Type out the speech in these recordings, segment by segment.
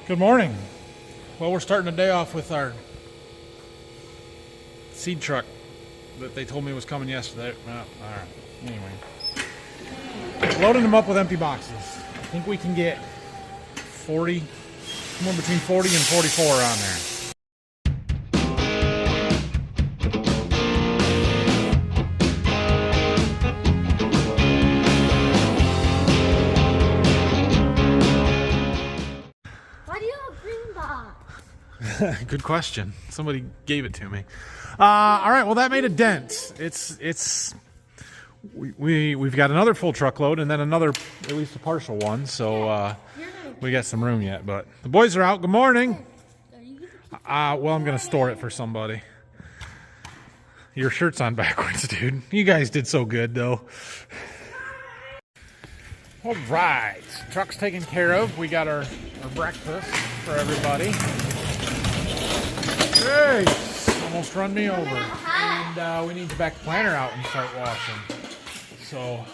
Good morning. Well, we're starting the day off with our seed truck that they told me was coming yesterday. All right. Anyway, loading them up with empty boxes. I think we can get 40, somewhere between 40 and 44 on there. Good question. Somebody gave it to me. All right. Well, that made a dent. We've got another full truckload and then another, at least a partial one. So we got some room yet. But the boys are out. Good morning. Well, I'm gonna store it for somebody. Your shirt's on backwards, dude. You guys did so good, though. All right. Truck's taken care of. We got our breakfast for everybody. Hey, almost run me over. And we need to back the planter out and start washing. So,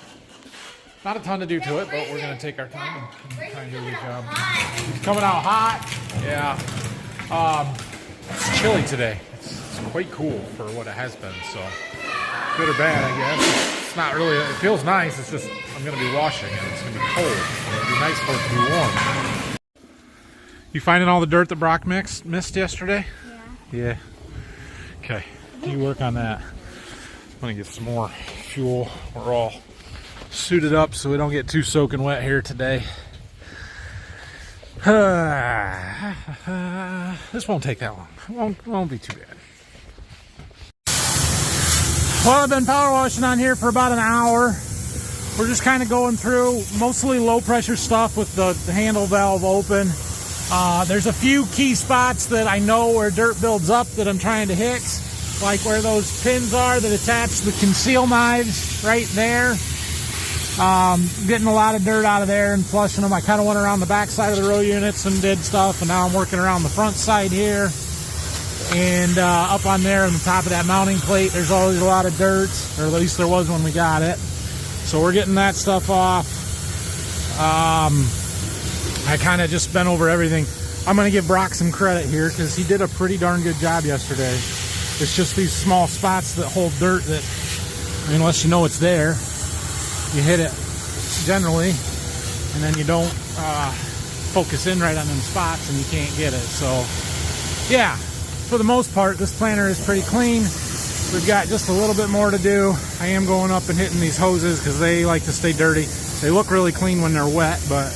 not a ton to do to it, but we're going to take our time and try and do a good job. It's coming out hot. Yeah. It's chilly today. It's quite cool for what it has been. So, good or bad, I guess. It's not really, it feels nice. It's just, I'm going to be washing and it's going to be cold. It'll be nice for it to be warm. You finding all the dirt that Brock missed yesterday? Yeah. Okay. You work on that. I'm gonna get some more fuel. We're all suited up so we don't get too soaking wet here today. This won't take that long. It won't be too bad. Well, I've been power washing on here for about an hour. We're just kind of going through mostly low pressure stuff with the handle valve open. There's a few key spots that I know where dirt builds up that I'm trying to hit, like where those pins are that attach the conceal knives right there. Getting a lot of dirt out of there and flushing them. I kind of went around the back side of the row units and did stuff, and now I'm working around the front side here. And up on there on the top of that mounting plate, there's always a lot of dirt, or at least there was when we got it. So we're getting that stuff off. I kind of just bent over everything. I'm going to give Brock some credit here because he did a pretty darn good job yesterday. It's just these small spots that hold dirt that, unless you know it's there, you hit it generally, and then you don't focus in right on them spots and you can't get it. So, yeah, for the most part, this planter is pretty clean. We've got just a little bit more to do. I am going up and hitting these hoses because they like to stay dirty. They look really clean when they're wet, but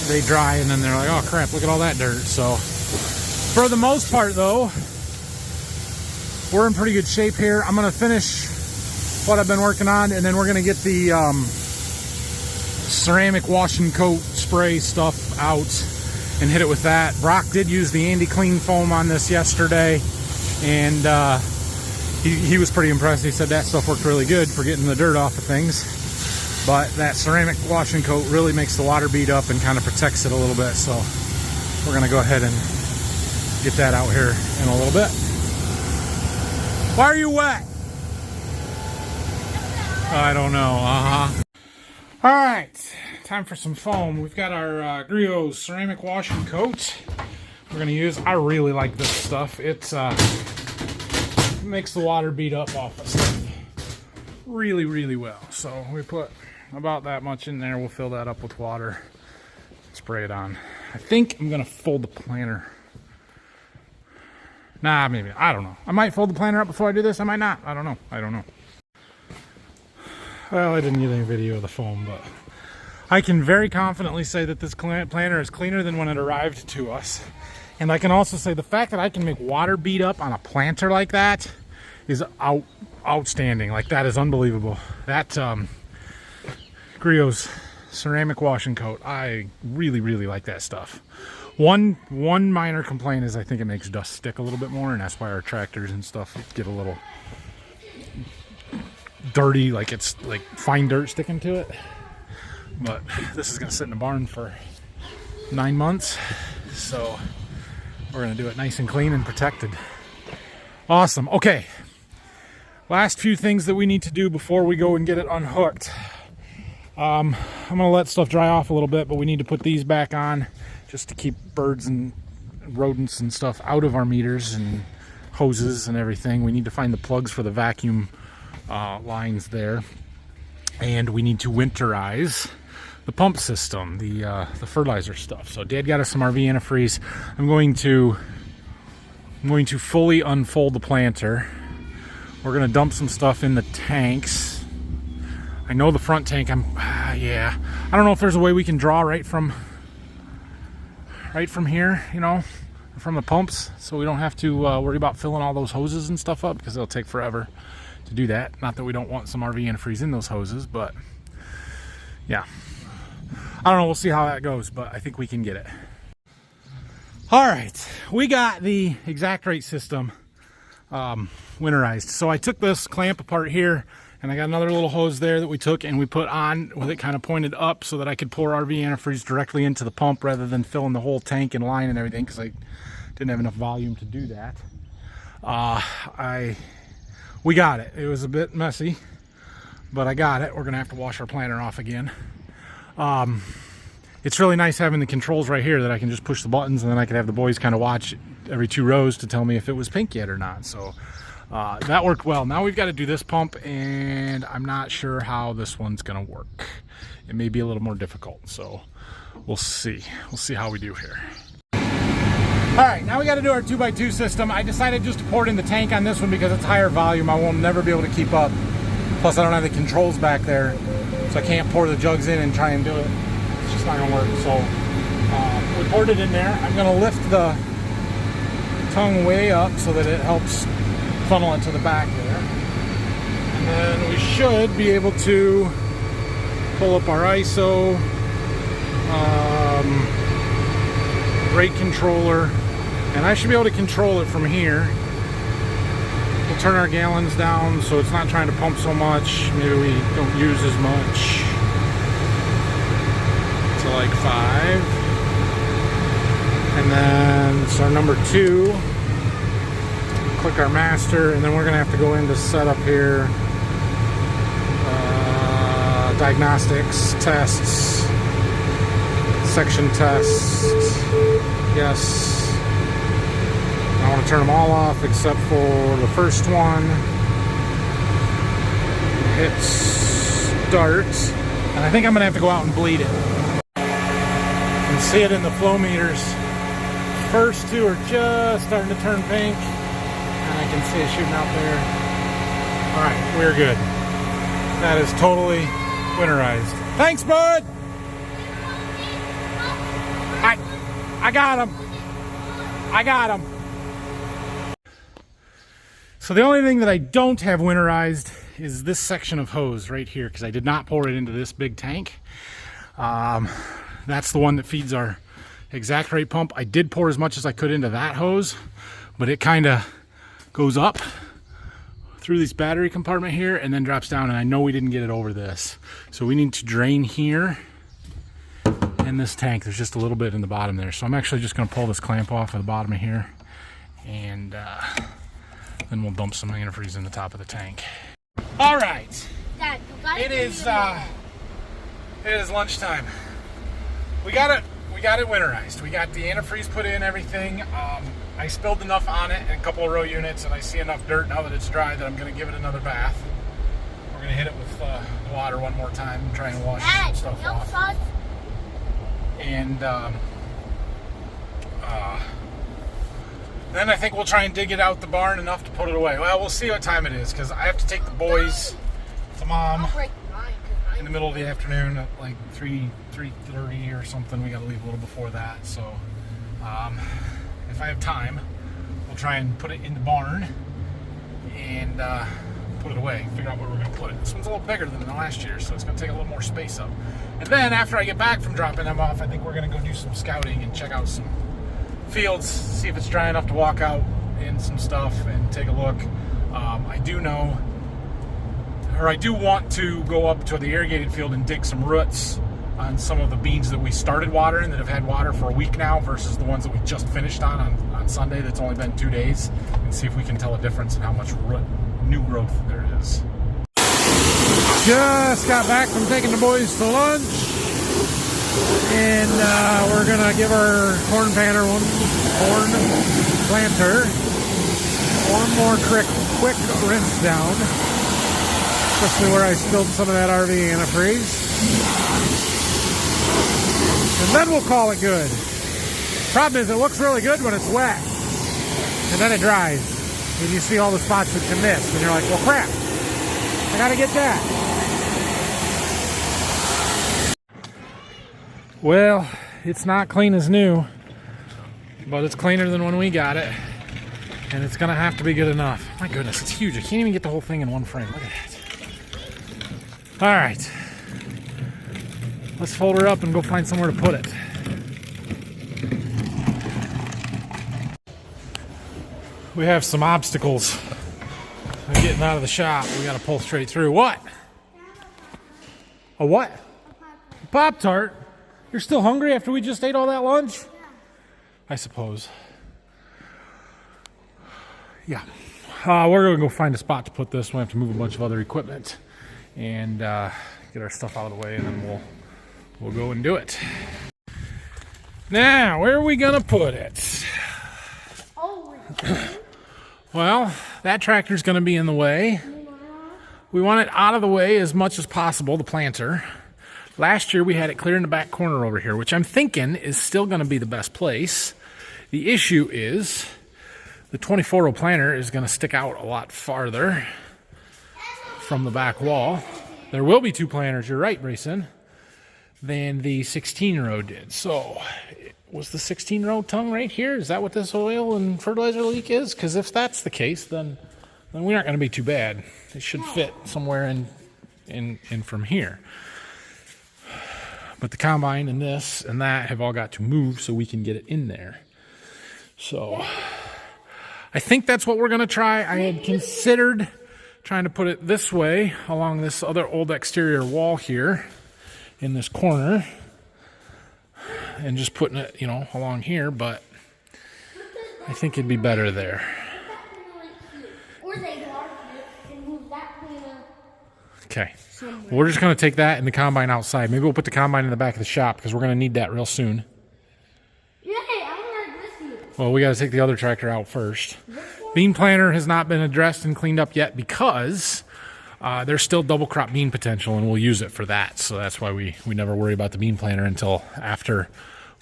they dry and then they're like, oh crap, look at all that dirt. So for the most part though, we're in pretty good shape here. I'm going to finish what I've been working on, and then we're going to get the ceramic wash and coat spray stuff out and hit it with that. Brock did use the Andy Clean foam on this yesterday, and he was pretty impressed. He said that stuff worked really good for getting the dirt off of things. But that ceramic wash and coat really makes the water bead up and kind of protects it a little bit. So we're going to go ahead and get that out here in a little bit. Why are you wet? I don't know. All right, time for some foam. We've got our Griot's ceramic wash and coat. We're going to use. I really like this stuff. It makes the water bead up off of stuff really, really well. So we put about that much in there. We'll fill that up with water, spray it on. I think I'm gonna fold the planter. Nah, maybe, I don't know. I might fold the planter up before I do this. I might not. I don't know. Well, I didn't get any video of the foam, but I can very confidently say that this planter is cleaner than when it arrived to us. And I can also say the fact that I can make water bead up on a planter like that is outstanding. Like, that is unbelievable. That Griot's ceramic wash and coat, I really, really like that stuff. One minor complaint is I think it makes dust stick a little bit more, and that's why our tractors and stuff get a little dirty, like it's like fine dirt sticking to it. But this is gonna sit in the barn for 9 months, so we're gonna do it nice and clean and protected. Awesome. Okay, last few things that we need to do before we go and get it unhooked. I'm gonna let stuff dry off a little bit, but we need to put these back on. just to keep birds and rodents and stuff out of our meters and hoses and everything. We need to find the plugs for the vacuum lines there, and we need to winterize the pump system, the fertilizer stuff. So Dad got us some RV antifreeze. I'm going to fully unfold the planter. We're gonna dump some stuff in the tanks. I know the front tank, yeah. I don't know if there's a way we can draw right from here, you know, from the pumps, so we don't have to worry about filling all those hoses and stuff up, because it'll take forever to do that. Not that we don't want some RV antifreeze in those hoses, but yeah. I don't know, we'll see how that goes, but I think we can get it. All right, we got the exact rate system winterized. So I took this clamp apart here, and I got another little hose there that we took and we put on with it kind of pointed up so that I could pour RV antifreeze directly into the pump rather than filling the whole tank and line and everything, because I didn't have enough volume to do that. We got it. It was a bit messy, but I got it. We're gonna have to wash our planter off again. It's really nice having the controls right here that I can just push the buttons, and then I can have the boys kind of watch every 2 rows to tell me if it was pink yet or not. So that worked well. Now we've got to do this pump, and I'm not sure how this one's gonna work. It may be a little more difficult, so we'll see. We'll see how we do here. All right, now we got to do our 2x2 system. I decided just to pour it in the tank on this one because it's higher volume. I will never be able to keep up. Plus I don't have the controls back there, so I can't pour the jugs in and try and do it. It's just not gonna work. So we poured it in there. I'm gonna lift the tongue way up so that it helps funnel it to the back there. And then we should be able to pull up our ISO, rate controller, and I should be able to control it from here. We'll turn our gallons down so it's not trying to pump so much. Maybe we don't use as much. To like 5. And then it's our number 2. Click our master, and then we're gonna have to go into setup here. Diagnostics, tests, section tests. Yes. I want to turn them all off except for the first one. Hit start, and I think I'm gonna have to go out and bleed it. You can see it in the flow meters. First 2 are just starting to turn pink, and I can see it shooting out there. All right, we're good. That is totally winterized. Thanks, bud. I got him. I got him. So the only thing that I don't have winterized is this section of hose right here, because I did not pour it into this big tank. That's the one that feeds our exact rate pump. I did pour as much as I could into that hose, but it kind of goes up through this battery compartment here and then drops down, and I know we didn't get it over this. So we need to drain here in this tank. There's just a little bit in the bottom there. So I'm actually just gonna pull this clamp off of the bottom of here, and then we'll dump some antifreeze in the top of the tank. All right, Dad, it is lunchtime. We got it winterized. We got the antifreeze put in, everything. I spilled enough on it in a couple of row units, and I see enough dirt now that it's dry that I'm gonna give it another bath. We're gonna hit it with the water one more time and try and wash some stuff off. And then I think we'll try and dig it out the barn enough to put it away. Well, we'll see what time it is, because I have to take the boys to Mom in the middle of the afternoon at like 3:30 or something. We got to leave a little before that. So if I have time, we'll try and put it in the barn and put it away, figure out where we're going to put it. This one's a little bigger than the last year, so it's going to take a little more space up. And then after I get back from dropping them off, I think we're going to go do some scouting and check out some fields, see if it's dry enough to walk out in some stuff and take a look. I do want to go up to the irrigated field and dig some roots on some of the beans that we started watering that have had water for a week now versus the ones that we just finished on Sunday that's only been 2 days, and see if we can tell a difference in how much new growth there is. Just got back from taking the boys to lunch. And we're gonna give our corn planter one more quick rinse down, especially where I spilled some of that RV antifreeze. And then we'll call it good. Problem is, it looks really good when it's wet, and then it dries, and you see all the spots that you missed, and you're like, well, crap, I gotta get that. Well, it's not clean as new, but it's cleaner than when we got it, and it's gonna have to be good enough. My goodness, it's huge. I can't even get the whole thing in one frame. Look at that. All right, let's fold her up and go find somewhere to put it. We have some obstacles getting out of the shop. We gotta pull straight through. What? A what? A Pop-Tart? You're still hungry after we just ate all that lunch? Yeah. I suppose. Yeah. We're going to go find a spot to put this. We have to move a bunch of other equipment and get our stuff out of the way, and then we'll go and do it. Now, where are we going to put it? Well, that tractor's going to be in the way. We want it out of the way as much as possible, the planter. Last year we had it clear in the back corner over here, which I'm thinking is still going to be the best place. The issue is the 24-row planter is going to stick out a lot farther from the back wall. There will be two planters, you're right, Brayson, than the 16-row did. So was the 16-row tongue right here? Is that what this oil and fertilizer leak is? Because if that's the case, then we're not going to be too bad. It should fit somewhere in from here. But the combine and this and that have all got to move so we can get it in there. So I think that's what we're going to try. I had considered trying to put it this way along this other old exterior wall here in this corner and just putting it, along here, but I think it'd be better there. Okay. We're just going to take that and the combine outside. Maybe we'll put the combine in the back of the shop because we're going to need that real soon. Yeah, I'm right with you. Well, we got to take the other tractor out first. Bean planter has not been addressed and cleaned up yet because there's still double crop bean potential, and we'll use it for that. So that's why we never worry about the bean planter until after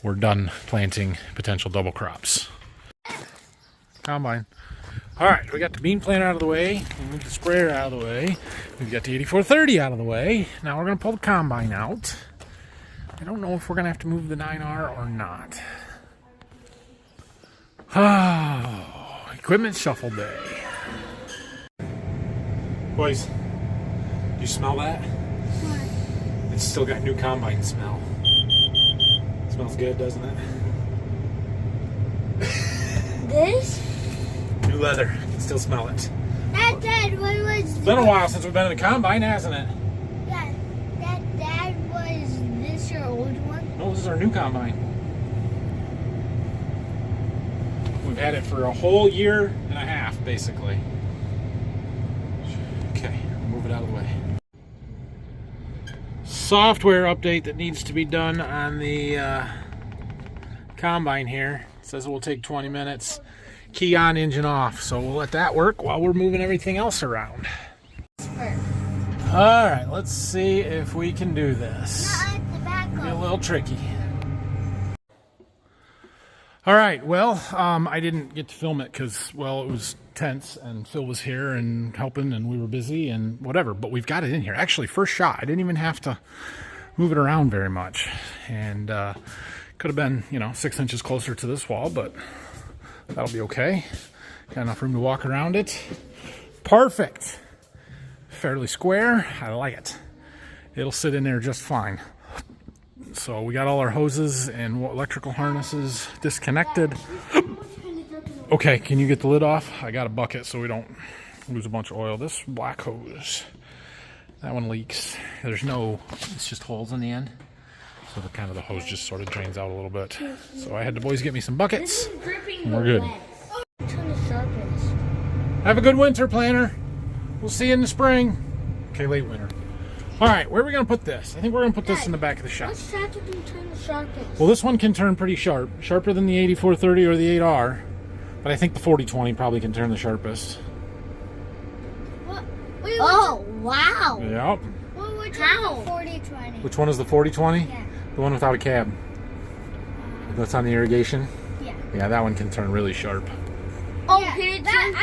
we're done planting potential double crops. Combine. All right, we got the bean planter out of the way. We moved the sprayer out of the way. We've got the 8430 out of the way. Now we're going to pull the combine out. I don't know if we're going to have to move the 9R or not. Oh, equipment shuffle day. Boys, do you smell that? What? It's still got new combine smell. Smells good, doesn't it? This? New leather. I can still smell it. Dad, what was... It's been a while since we've been in a combine, hasn't it? Yeah. Dad, was this your old one? No, this is our new combine. We've had it for a whole year and a half, basically. Okay, move it out of the way. Software update that needs to be done on the combine here. It says it will take 20 minutes. Key on, engine off. So we'll let that work while we're moving everything else around. All right, let's see if we can do this. It'll be a little tricky. All right, well, I didn't get to film it because, well, it was tense and Phil was here and helping and we were busy and whatever, but we've got it in here. Actually, first shot, I didn't even have to move it around very much. And could have been, 6 inches closer to this wall, but that'll be okay. Got enough room to walk around it. Perfect. Fairly square. I like it. It'll sit in there just fine. So we got all our hoses and electrical harnesses disconnected. Okay, can you get the lid off? I got a bucket so we don't lose a bunch of oil. This black hose, that one leaks. It's just holes in the end. So the hose just sort of drains out a little bit. So I had the boys get me some buckets, and we're good. Have a good winter, planter. We'll see you in the spring. Okay, late winter. All right, where are we going to put this? I think we're going to put this in the back of the shop. Which tractor can turn the sharpest? Well, this one can turn pretty sharp. Sharper than the 8430 or the 8R. But I think the 4020 probably can turn the sharpest. What? Wait, oh, wow. Yep. Well, which one is the 4020? Which one is the 4020? Yeah. The one without a cab. That's on the irrigation? Yeah. Yeah, that one can turn really sharp. Oh, yeah, can it turn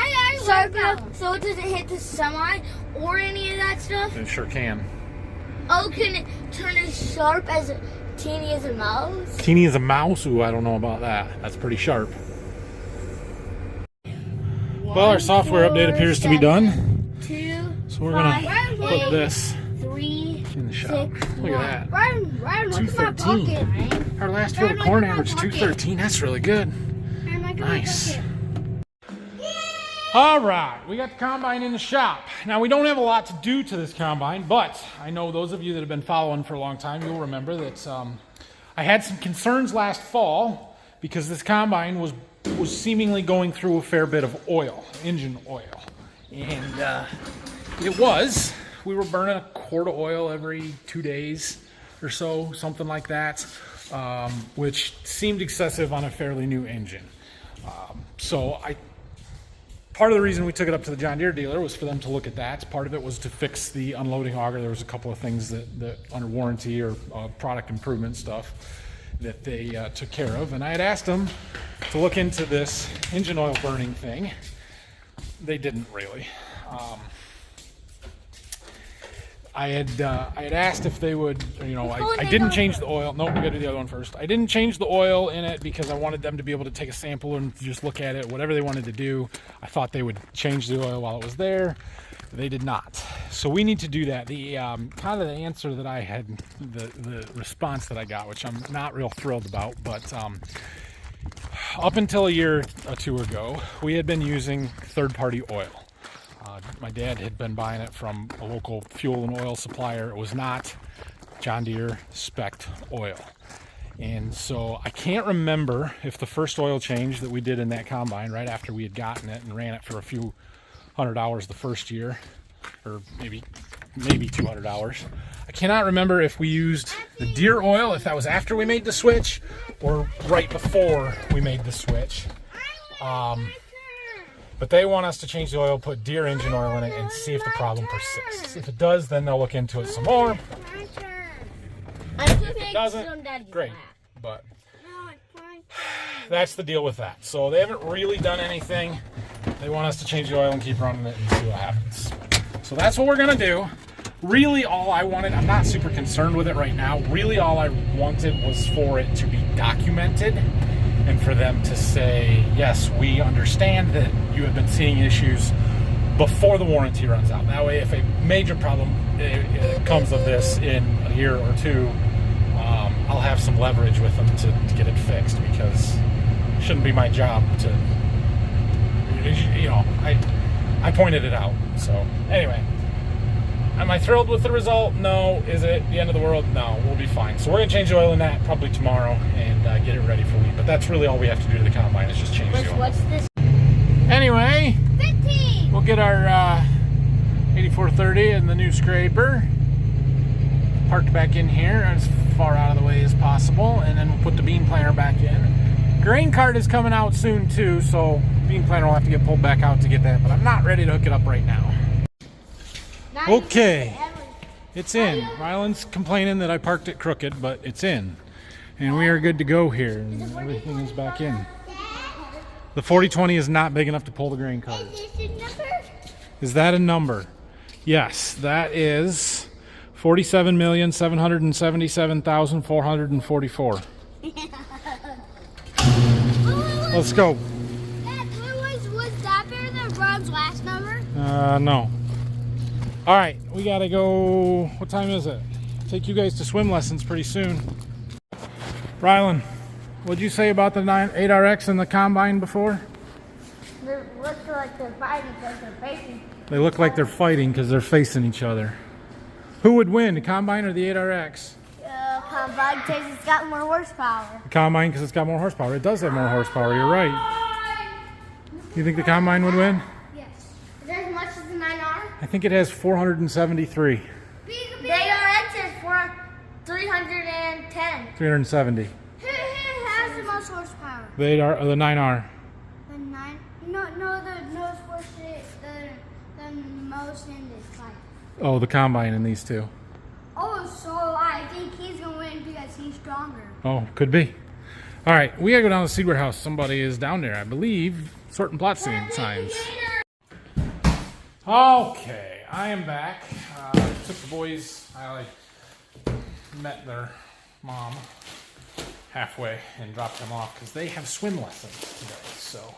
sharp enough so it doesn't hit the semi or any of that stuff? It sure can. Oh, can it turn as sharp as teeny as a mouse? Teeny as a mouse? Ooh, I don't know about that. That's pretty sharp. Well, our software update appears to be done. So we're going to put this in the shop. Look at that. Ryan, look at my pocket. Our last field of corn average 213. That's really good. Nice. All right, we got the combine in the shop. Now, we don't have a lot to do to this combine, but I know those of you that have been following for a long time, you'll remember that I had some concerns last fall because this combine was seemingly going through a fair bit of oil, engine oil. And it was. We were burning a quart of oil every 2 days or so, something like that, which seemed excessive on a fairly new engine. Part of the reason we took it up to the John Deere dealer was for them to look at that. Part of it was to fix the unloading auger. There was a couple of things that under warranty or product improvement stuff that they took care of. And I had asked them to look into this engine oil burning thing. They didn't really. I had asked if they would, I didn't change the oil. No, we got to do the other one first. I didn't change the oil in it because I wanted them to be able to take a sample and just look at it, whatever they wanted to do. I thought they would change the oil while it was there. They did not. So we need to do that. The kind of the answer that I had, the response that I got, which I'm not real thrilled about, but up until a year or two ago, we had been using third-party oil. My dad had been buying it from a local fuel and oil supplier. It was not John Deere spec'd oil. And so I can't remember if the first oil change that we did in that combine, right after we had gotten it and ran it for a few $100 the first year, or maybe $200. I cannot remember if we used the Deere oil, if that was after we made the switch, or right before we made the switch. But they want us to change the oil, put Deere engine oil in it, and see if the problem persists. If it does, then they'll look into it some more. If it doesn't, great. But that's the deal with that. So they haven't really done anything. They want us to change the oil and keep running it and see what happens. So that's what we're going to do. Really all I wanted, I'm not super concerned with it right now. Really all I wanted was for it to be documented and for them to say, yes, we understand that you have been seeing issues before the warranty runs out. That way, if a major problem comes of this in a year or two, I'll have some leverage with them to get it fixed, because it shouldn't be my job to, I pointed it out. So anyway, am I thrilled with the result? No. Is it the end of the world? No. We'll be fine. So we're going to change the oil in that probably tomorrow and get it ready for wheat. But that's really all we have to do to the combine is just change the oil. What's this? Anyway, 15. We'll get our 8430 and the new scraper parked back in here as far out of the way as possible, and then we'll put the bean planter back in. Grain cart is coming out soon too, so bean planter will have to get pulled back out to get that, but I'm not ready to hook it up right now. Okay, it's in. Ryland's complaining that I parked it crooked, but it's in. And we are good to go here. And everything is back in. The 4020 is not big enough to pull the grain cart. Is that a number? Yes, that is 47,777,444. Let's go. Was that better than Ron's last number? No. All right, we gotta go. What time is it? Take you guys to swim lessons pretty soon. Rylan, what'd you say about the 8RX and the combine before? They look like they're fighting because they're facing. They look like they're fighting because they're facing each other. Who would win, the combine or the 8RX? Combine because it's got more horsepower. The combine because it's got more horsepower. It does have more horsepower, you're right. You think the combine would win? Yes. Is that as much as the 9R? I think it has 473. They 370. Who has the most horsepower? The 8R or the 9R. The 9? No, the most the most in this fight. Oh, the combine in these two. Oh, so I think he's gonna win because he's stronger. Oh, could be. All right, we gotta go down to the seed warehouse. Somebody is down there, I believe, sorting plot signs. Okay, I am back. Took the boys. I met their mom halfway and dropped them off because they have swim lessons today. So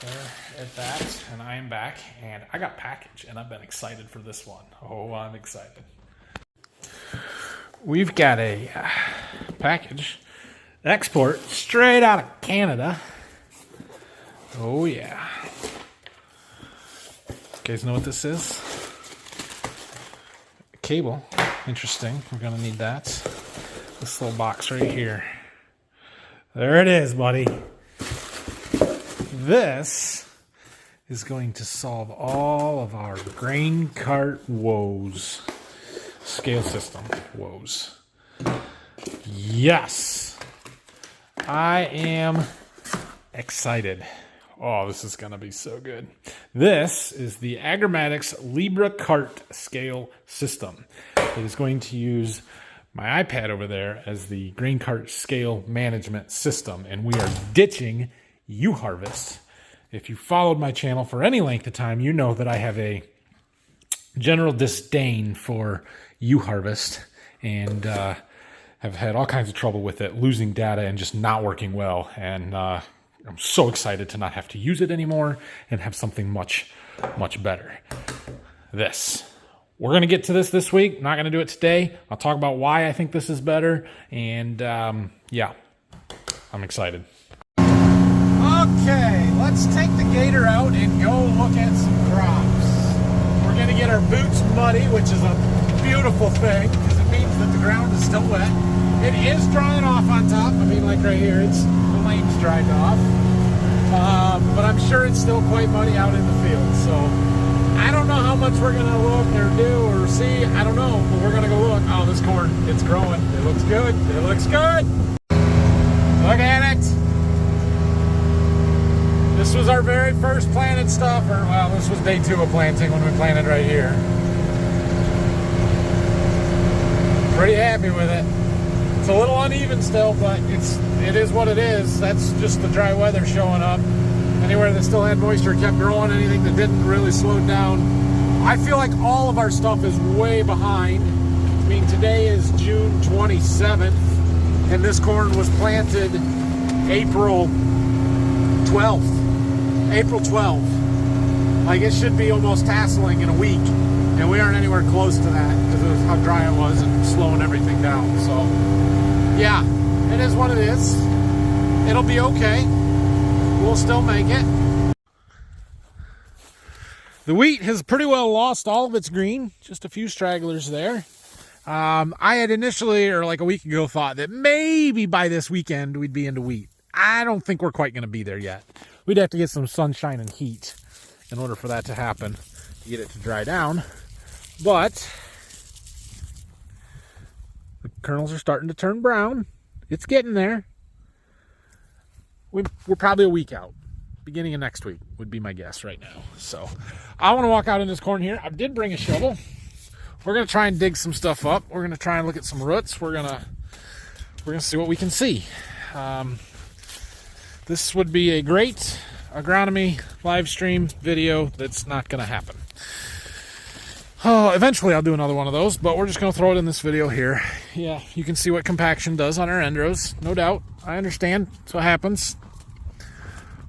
they're at that, and I am back, and I got a package, and I've been excited for this one. Oh, I'm excited. We've got a package, export straight out of Canada. Oh yeah. You guys know what this is? A cable. Interesting. We're gonna need that. This little box right here. There it is, buddy. This is going to solve all of our grain cart woes. Scale system woes. Yes. I am excited. Oh, this is going to be so good. This is the Agromatics Libra Cart Scale System. It is going to use my iPad over there as the grain cart scale management system, and we are ditching UHarvest. If you followed my channel for any length of time, you know that I have a general disdain for UHarvest and have had all kinds of trouble with it, losing data and just not working well. And I'm so excited to not have to use it anymore and have something much, much better. This. We're going to get to this week. Not going to do it today. I'll talk about why I think this is better. And yeah, I'm excited. Okay, let's take the gator out and go look at some crops. We're going to get our boots muddy, which is a beautiful thing because it means that the ground is still wet. It is drying off on top. I mean, like right here, the lane's dried off. But I'm sure it's still quite muddy out in the field. So I don't know how much we're going to look or do or see. I don't know, but we're going to go look. Oh, this corn, it's growing. It looks good. It looks good. Look at it. This was our very first planted stuff, or well, this was day 2 of planting when we planted right here. Pretty happy with it. It's a little uneven still, but it is what it is. That's just the dry weather showing up. Anywhere that still had moisture kept growing. Anything that didn't really slow down. I feel like all of our stuff is way behind. I mean, today is June 27th, and this corn was planted April 12th. April 12th. Like, it should be almost tasseling in a week, and we aren't anywhere close to that because of how dry it was and slowing everything down. So yeah, it is what it is. It'll be okay. We'll still make it. The wheat has pretty well lost all of its green, just a few stragglers there. I had initially, or like a week ago, thought that maybe by this weekend we'd be into wheat. I don't think we're quite going to be there yet. We'd have to get some sunshine and heat in order for that to happen, to get it to dry down. But the kernels are starting to turn brown. It's getting there. We're probably a week out. Beginning of next week would be my guess right now. So I want to walk out in this corn here. I did bring a shovel. We're going to try and dig some stuff up. We're going to try and look at some roots. We're going to see what we can see. This would be a great agronomy live stream video that's not going to happen. Oh, eventually I'll do another one of those, but we're just going to throw it in this video here. Yeah, you can see what compaction does on our end rows, no doubt. I understand. That's what happens.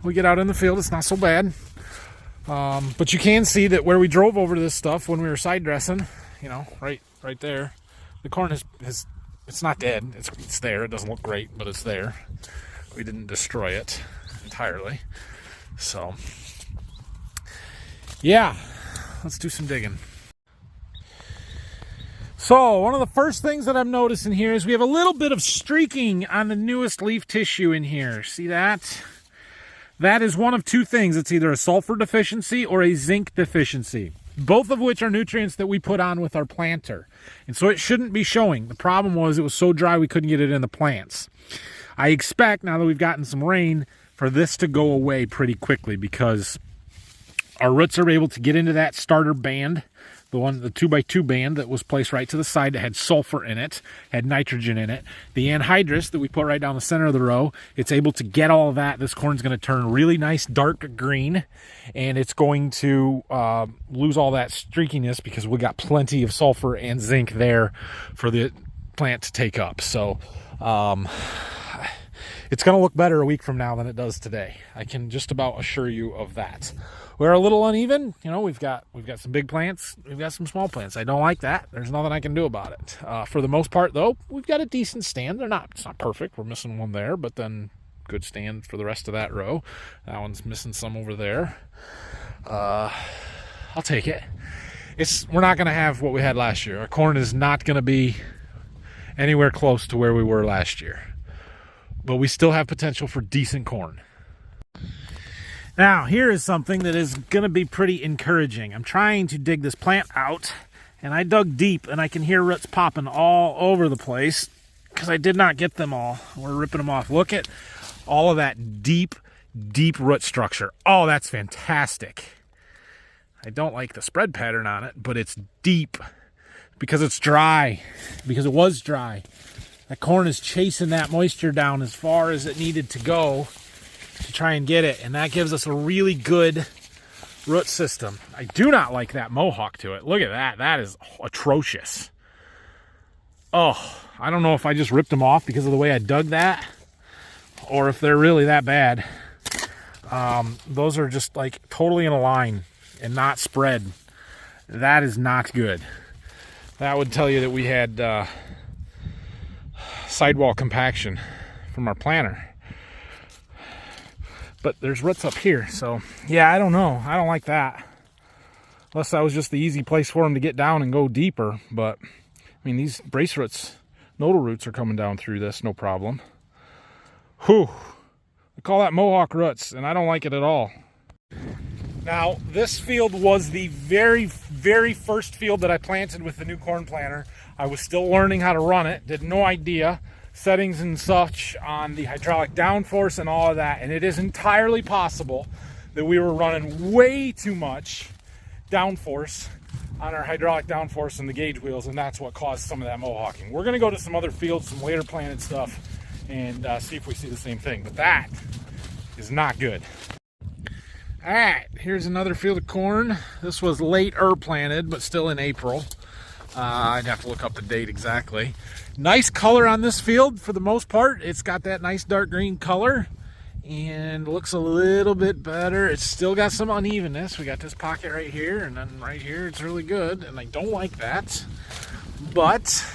We get out in the field, it's not so bad. But you can see that where we drove over to this stuff when we were side dressing, you know, right there, the corn it's not dead. It's there. It doesn't look great, but it's there. We didn't destroy it entirely. So, yeah, let's do some digging. So, one of the first things that I'm noticing here is we have a little bit of streaking on the newest leaf tissue in here. See that? That is one of two things. It's either a sulfur deficiency or a zinc deficiency. both of which are nutrients that we put on with our planter. And so it shouldn't be showing. The problem was it was so dry we couldn't get it in the plants. I expect, now that we've gotten some rain, for this to go away pretty quickly because our roots are able to get into that starter band, the 2x2 band that was placed right to the side that had sulfur in it, had nitrogen in it. The anhydrous that we put right down the center of the row, it's able to get all of that. This corn's going to turn really nice dark green, and it's going to lose all that streakiness because we got plenty of sulfur and zinc there for the plant to take up. So it's going to look better a week from now than it does today. I can just about assure you of that. We're a little uneven. You know, we've got some big plants. We've got some small plants. I don't like that. There's nothing I can do about it. For the most part, though, we've got a decent stand. It's not perfect. We're missing one there, but then good stand for the rest of that row. That one's missing some over there. I'll take it. We're not going to have what we had last year. Our corn is not going to be anywhere close to where we were last year. But we still have potential for decent corn. Now, here is something that is going to be pretty encouraging. I'm trying to dig this plant out, and I dug deep, and I can hear roots popping all over the place because I did not get them all. We're ripping them off. Look at all of that deep, deep root structure. Oh, that's fantastic. I don't like the spread pattern on it, but it's deep because it's dry, because it was dry. That corn is chasing that moisture down as far as it needed to go to try and get it, and that gives us a really good root system. I do not like that mohawk to it. Look at that. That is atrocious. Oh, I don't know if I just ripped them off because of the way I dug that or if they're really that bad. Those are just like totally in a line and not spread. That is not good. That would tell you that we had sidewall compaction from our planter. But there's roots up here, so yeah, I don't know. I don't like that. Unless that was just the easy place for them to get down and go deeper. But, I mean, these brace roots, nodal roots are coming down through this, no problem. Whew. I call that mohawk roots, and I don't like it at all. Now, this field was the very, very first field that I planted with the new corn planter. I was still learning how to run it, did no idea settings and such on the hydraulic downforce and all of that, and it is entirely possible that we were running way too much downforce on our hydraulic downforce and the gauge wheels, and that's what caused some of that mohawking. We're going to go to some other fields, some later planted stuff, and see if we see the same thing, but that is not good. All right, here's another field of corn. This was later planted, but still in April. I'd have to look up the date exactly. Nice color on this field for the most part. It's got that nice dark green color and looks a little bit better. It's still got some unevenness. We got this pocket right here, and then right here it's really good, and I don't like that. But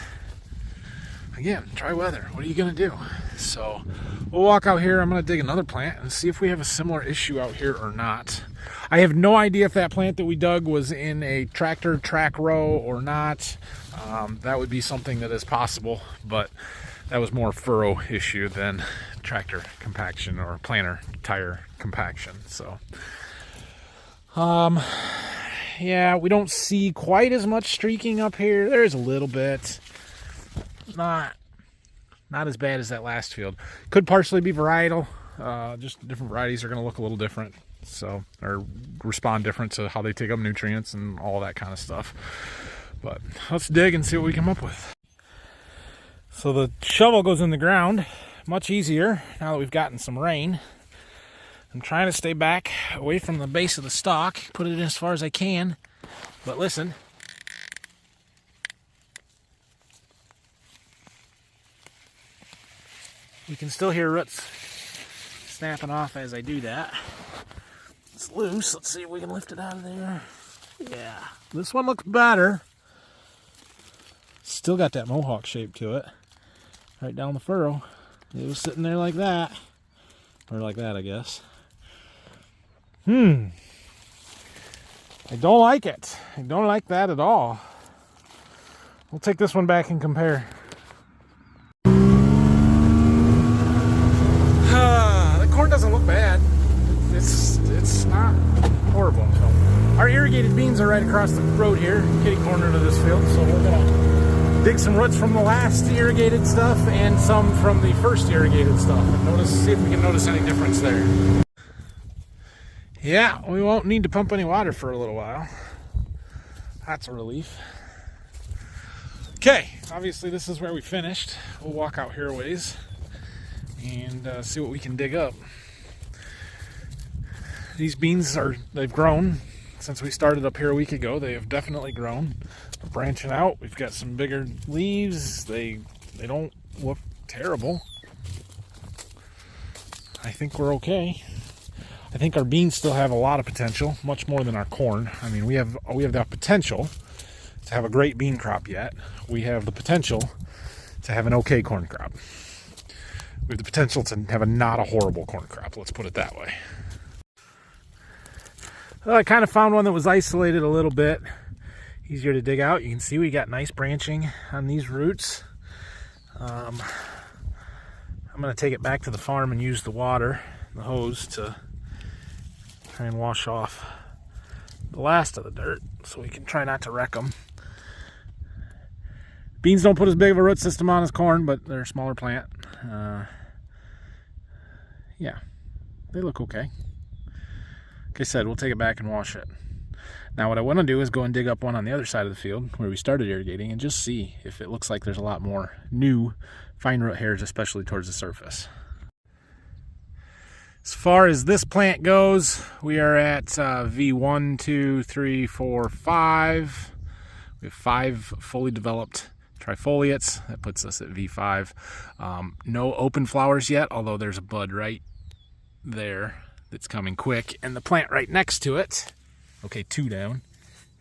again, dry weather. What are you gonna do? So we'll walk out here. I'm gonna dig another plant and see if we have a similar issue out here or not. I have no idea if that plant that we dug was in a tractor track row or not. That would be something that is possible, but that was more furrow issue than tractor compaction or planter tire compaction. So, yeah, we don't see quite as much streaking up here. There's a little bit. Not as bad as that last field. Could partially be varietal. Just different varieties are going to look a little different. So, or respond different to how they take up nutrients and all that kind of stuff. But let's dig and see what we come up with. So the shovel goes in the ground much easier now that we've gotten some rain. I'm trying to stay back away from the base of the stalk, put it in as far as I can. But listen. You can still hear roots snapping off as I do that. It's loose. Let's see if we can lift it out of there. Yeah, this one looks better. Still got that mohawk shape to it. Right down the furrow. It was sitting there like that. Or like that, I guess. I don't like it. I don't like that at all. We'll take this one back and compare. The corn doesn't look bad. It's not horrible. So our irrigated beans are right across the road here, kitty corner to this field. So we're gonna dig some roots from the last irrigated stuff and some from the first irrigated stuff, and see if we can notice any difference there. Yeah, we won't need to pump any water for a little while. That's a relief. Okay, obviously this is where we finished. We'll walk out here a ways and see what we can dig up. These beans they've grown since we started up here a week ago. They have definitely grown. We're branching out. We've got some bigger leaves. They don't look terrible. I think we're okay. I think our beans still have a lot of potential, much more than our corn. I mean, we have that potential to have a great bean crop yet. We have the potential to have an okay corn crop. We have the potential to have not a horrible corn crop, let's put it that way. Well, I kind of found one that was isolated a little bit. Easier to dig out. You can see we got nice branching on these roots. I'm going to take it back to the farm and use the water, the hose, to try and wash off the last of the dirt so we can try not to wreck them. Beans don't put as big of a root system on as corn, but they're a smaller plant. Yeah, they look okay. Like I said, we'll take it back and wash it. Now what I want to do is go and dig up one on the other side of the field where we started irrigating and just see if it looks like there's a lot more new fine root hairs, especially towards the surface. As far as this plant goes, we are at V1, 2, 3, 4, 5. We have 5 fully developed trifoliates. That puts us at V5. No open flowers yet, although there's a bud right there that's coming quick. And the plant right next to it, okay, 2 down,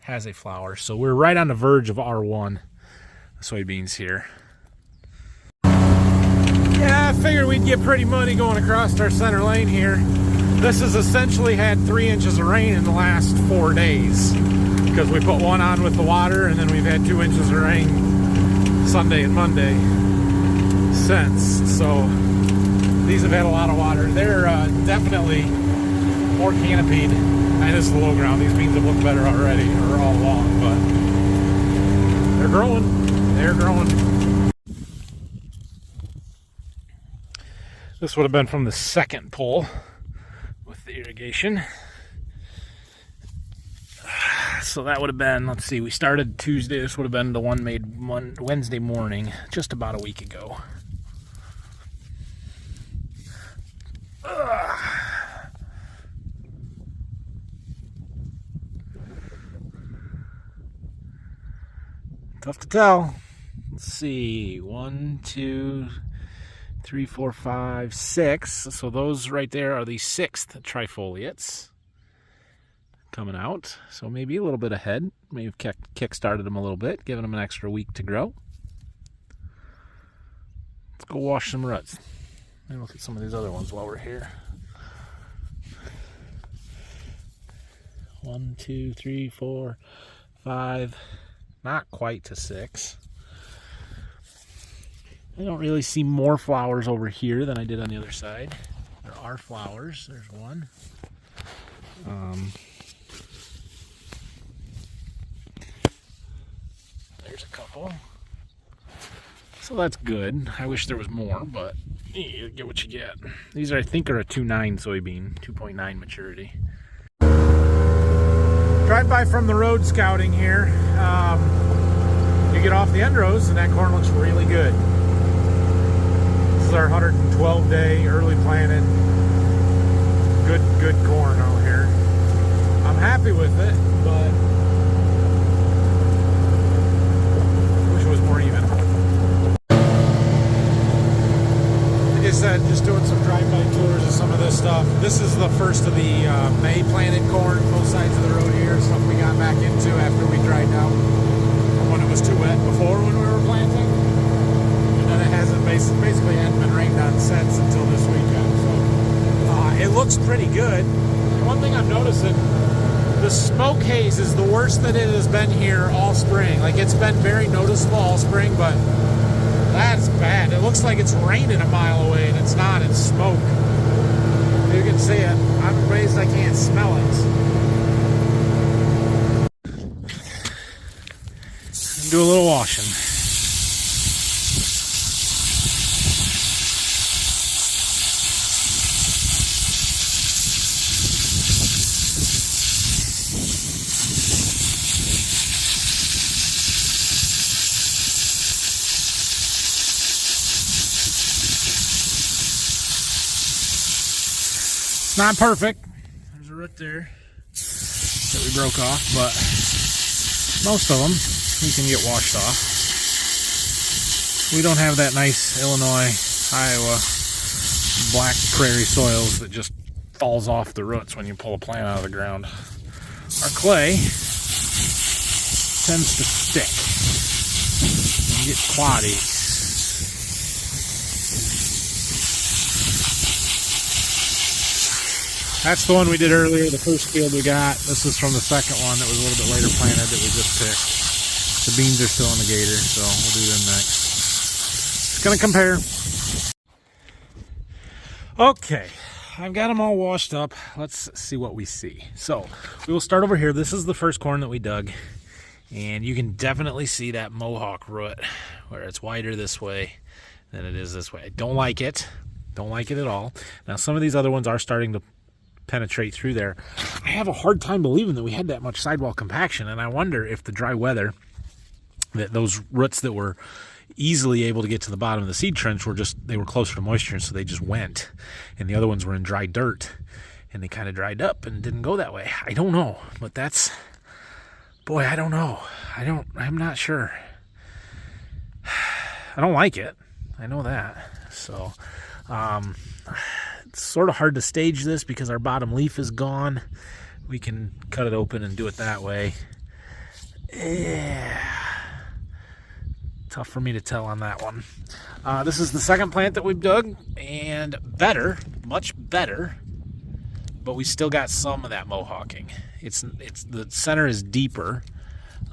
has a flower. So we're right on the verge of R1 soybeans here. Yeah, I figured we'd get pretty muddy going across our center lane here. This has essentially had 3 inches of rain in the last 4 days because we put one on with the water, and then we've had 2 inches of rain Sunday and Monday since. So these have had a lot of water. They're definitely more canopied. And this is the low ground. These beans have looked better already, or all along, but they're growing. They're growing. This would have been from the second pull with the irrigation. So that would have been, let's see, we started Tuesday. This would have been the one made Wednesday morning, just about a week ago. Tough to tell. Let's see, 1, 2, 3, 4, 5, 6. So those right there are the 6th trifoliates coming out. So maybe a little bit ahead. Maybe have kick-started them a little bit, giving them an extra week to grow. Let's go wash some roots and look at some of these other ones while we're here. 1, 2, 3, 4, 5. Not quite to 6. I don't really see more flowers over here than I did on the other side. There are flowers. There's one. There's a couple. So that's good. I wish there was more, but you get what you get. These I think are a 2.9 soybean, 2.9 maturity. Drive by from the road scouting here. You get off the end rows and that corn looks really good. This is our 112-day early planted. Good corn out here. I'm happy with it, but wish it was more even. Like I said, just doing some drive-by tours of some of this stuff. This is the first of the May planted corn, both sides of the road here. Stuff we got back into after we dried out when it was too wet before when we were planting. And then it hasn't basically hadn't been rained on since until this weekend. So it looks pretty good. And one thing I'm noticing, the smoke haze is the worst that it has been here all spring. Like, it's been very noticeable all spring, but that's bad. It looks like it's raining a mile away, and it's not. It's smoke. You can see it. I'm amazed I can't smell it. do a little washing. Not perfect. There's a root there that we broke off, but most of them we can get washed off. We don't have that nice Illinois, Iowa, black prairie soils that just falls off the roots when you pull a plant out of the ground. Our clay tends to stick and get cloddy. That's the one we did earlier, the first field we got. This is from the second one that was a little bit later planted that we just picked. The beans are still in the gator, so we'll do them next. Just gonna compare. Okay, I've got them all washed up. Let's see what we see. So we will start over here. This is the first corn that we dug, and you can definitely see that mohawk root where it's wider this way than it is this way. I don't like it. Don't like it at all. Now some of these other ones are starting to penetrate through there. I have a hard time believing that we had that much sidewall compaction, and I wonder if the dry weather, that those roots that were easily able to get to the bottom of the seed trench were just, they were closer to moisture, and so they just went, and the other ones were in dry dirt and they kind of dried up and didn't go that way. I don't know, but that's, boy, I don't know. I'm not sure. I don't like it, I know that. So it's sort of hard to stage this because our bottom leaf is gone. We can cut it open and do it that way. Yeah. Tough for me to tell on that one. This is the second plant that we've dug, and better, much better, but we still got some of that mohawking. It's the center is deeper,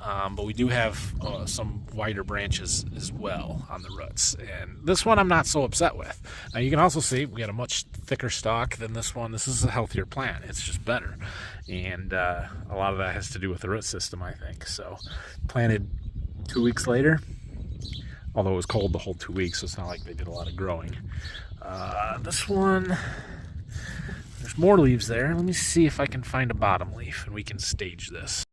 but we do have some wider branches as well on the roots. And this one I'm not so upset with. Now you can also see we got a much thicker stalk than this one. This is a healthier plant. It's just better. And a lot of that has to do with the root system, I think. So planted 2 weeks later, although it was cold the whole 2 weeks, so it's not like they did a lot of growing. This one, there's more leaves there. Let me see if I can find a bottom leaf and we can stage this.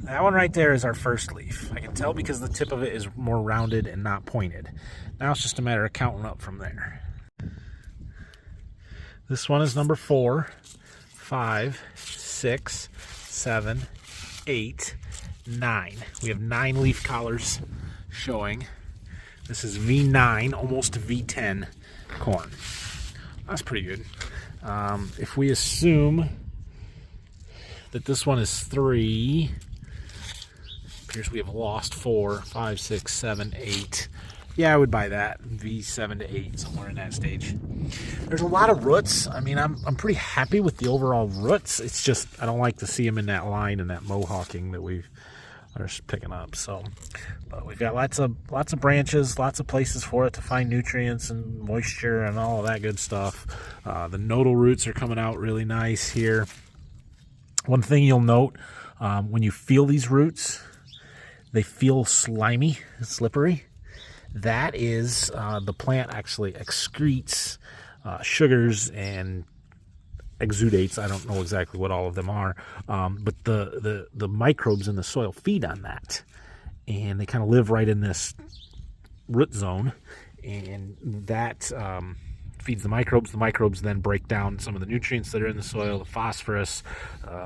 That one right there is our first leaf. I can tell because the tip of it is more rounded and not pointed. Now it's just a matter of counting up from there. This one is number 4, 5, 6, 7, 8, 9. We have 9 leaf collars showing. This is V9, almost V10 corn. That's pretty good. If we assume that this one is 3, appears we have lost 4, 5, 6, 7, 8. Yeah, I would buy that. V7 to 8, somewhere in that stage. There's a lot of roots. I mean, I'm pretty happy with the overall roots. It's just I don't like to see them in that line and that mohawking that we are picking up. So, but we've got lots of branches, lots of places for it to find nutrients and moisture and all of that good stuff. The nodal roots are coming out really nice here. One thing you'll note when you feel these roots, they feel slimy, slippery. That is the plant actually excretes sugars and exudates. I don't know exactly what all of them are, but the microbes in the soil feed on that, and they kind of live right in this root zone, and that feeds the microbes. The microbes then break down some of the nutrients that are in the soil, the phosphorus.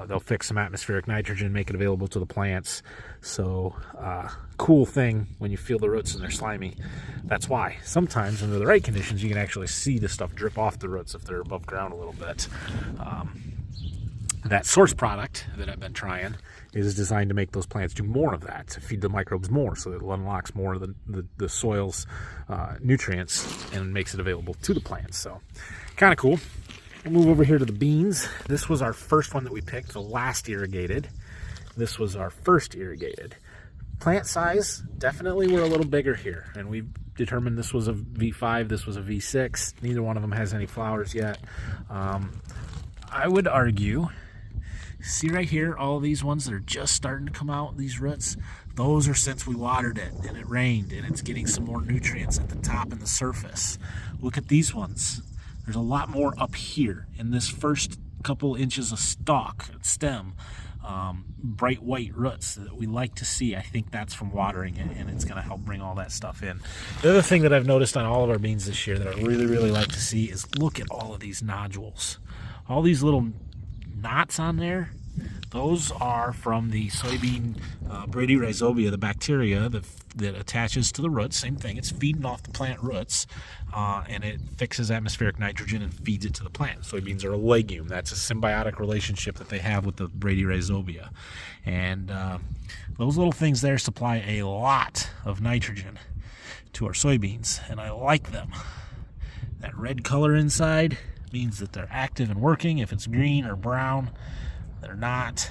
They'll fix some atmospheric nitrogen, make it available to the plants. So cool thing when you feel the roots and they're slimy. That's why sometimes under the right conditions you can actually see the stuff drip off the roots if they're above ground a little bit. That source product that I've been trying is designed to make those plants do more of that, to feed the microbes more, so that it unlocks more of the soil's nutrients and makes it available to the plants. So kind of cool. We'll move over here to the beans. This was our first one that we picked, the last irrigated. This was our first irrigated. Plant size, definitely we're a little bigger here, and we determined this was a V5, this was a V6. Neither one of them has any flowers yet. I would argue, See right here, all these ones that are just starting to come out, these roots, those are since we watered it and it rained and it's getting some more nutrients at the top and the surface. Look at these ones. There's a lot more up here in this first couple inches of stalk, stem, bright white roots that we like to see. I think that's from watering it, and it's going to help bring all that stuff in. The other thing that I've noticed on all of our beans this year that I really, really like to see is look at all of these nodules. All these little knots on there, those are from the soybean bradyrhizobia, the bacteria that attaches to the roots. Same thing, it's feeding off the plant roots, and it fixes atmospheric nitrogen and feeds it to the plant. Soybeans are a legume. That's a symbiotic relationship that they have with the bradyrhizobia. And those little things there supply a lot of nitrogen to our soybeans, and I like them. That red color inside means that they're active and working. If it's green or brown, they're not.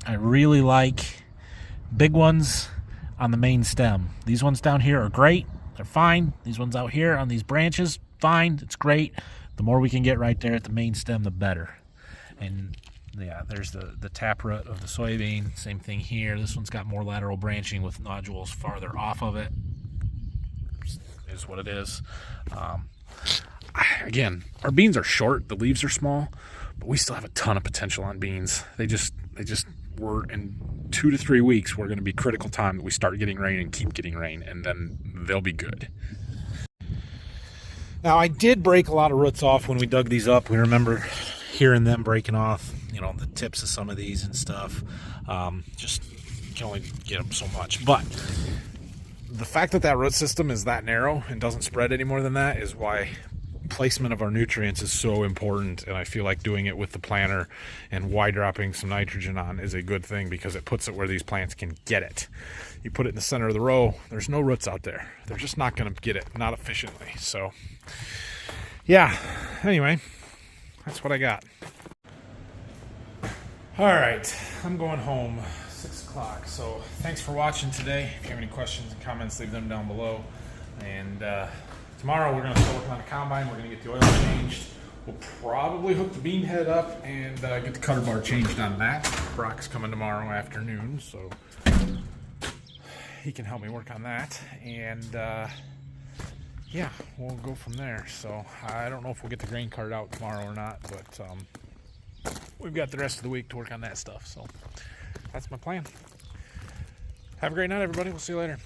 I really like big ones on the main stem. These ones down here are great. They're fine. These ones out here on these branches, fine. It's great. The more we can get right there at the main stem, the better. And yeah, there's the taproot of the soybean. Same thing here. This one's got more lateral branching with nodules farther off of it. Is what it is. Again, our beans are short. The leaves are small, but we still have a ton of potential on beans. They just were in 2 to 3 weeks. We're going to be critical time that we start getting rain and keep getting rain, and then they'll be good. Now, I did break a lot of roots off when we dug these up. We remember hearing them breaking off, you know, the tips of some of these and stuff. Just you can only get them so much, but the fact that that root system is that narrow and doesn't spread any more than that is why placement of our nutrients is so important, and I feel like doing it with the planter and wide dropping some nitrogen on is a good thing because it puts it where these plants can get it. You put it in the center of the row, there's no roots out there. They're just not going to get it, not efficiently. So yeah, anyway, that's what I got. All right, I'm going home, 6 o'clock. So thanks for watching today. If you have any questions and comments, leave them down below. And tomorrow we're going to start working on the combine. We're going to get the oil changed. We'll probably hook the bean head up and get the cutter bar changed on that. Brock's coming tomorrow afternoon, so he can help me work on that. And yeah, we'll go from there. So I don't know if we'll get the grain cart out tomorrow or not, but we've got the rest of the week to work on that stuff. So that's my plan. Have a great night, everybody. We'll see you later.